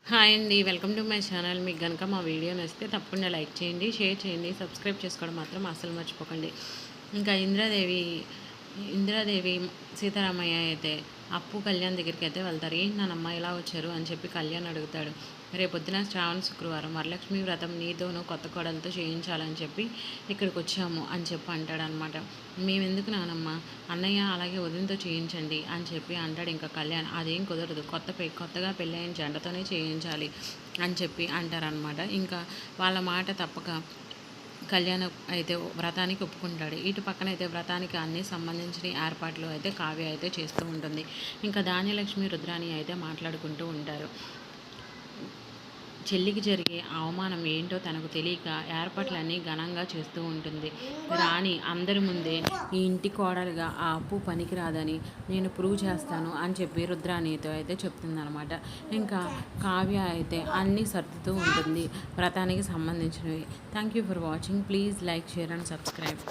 Hi అండి. Welcome to my channel. మీకు గనుక మా వీడియో నచ్చితే తప్పకుండా లైక్ చేయండి, షేర్ చేయండి, సబ్స్క్రైబ్ చేసుకోవడం మాత్రం అస్సలు మర్చిపోకండి. ఇంకా ఇందిరాదేవి సీతారామయ్య అయితే అప్పు కళ్యాణ్ దగ్గరికి అయితే వెళ్తారు. ఏంటి నానమ్మ ఇలా వచ్చారు అని చెప్పి కళ్యాణ్ అడుగుతాడు. రేపొద్దున శ్రావణ శుక్రవారం వరలక్ష్మి వ్రతం నీతోనూ కొత్త కోడలతో చేయించాలని చెప్పి ఇక్కడికి వచ్చాము అని చెప్పి అంటాడనమాట. మేమెందుకు నానమ్మ, అన్నయ్య అలాగే వదినతో చేయించండి అని చెప్పి అంటాడు. ఇంకా కళ్యాణ్ అదేం కుదరదు, కొత్తగా పెళ్ళైన జంటతోనే చేయించాలి అని చెప్పి అంటారనమాట. ఇంకా వాళ్ళ మాట తప్పక కళ్యాణ్ అయితే వ్రతానికి ఒప్పుకుంటాడు. ఇటు పక్కన అయితే వ్రతానికి అన్ని సంబంధించిన ఏర్పాట్లు అయితే కావ్య అయితే చేస్తూ ఉంటుంది. ఇంకా ధాన్యలక్ష్మి రుద్రాణి అయితే మాట్లాడుకుంటూ ఉంటారు. చెల్లికి జరిగే అవమానం ఏంటో తనకు తెలియక ఏర్పాట్లన్నీ ఘనంగా చేస్తూ ఉంటుంది. రాణి అందరి ముందే ఈ ఇంటి కోడలుగా ఆ అప్పు పనికిరాదని నేను ప్రూవ్ చేస్తాను అని చెప్పి రుద్రాణితో అయితే చెప్తుందనమాట. ఇంకా కావ్య అయితే అన్నీ సర్దుతూ ఉంటుంది వ్రతానికి సంబంధించినవి. Thank you for watching. Please like, share and subscribe.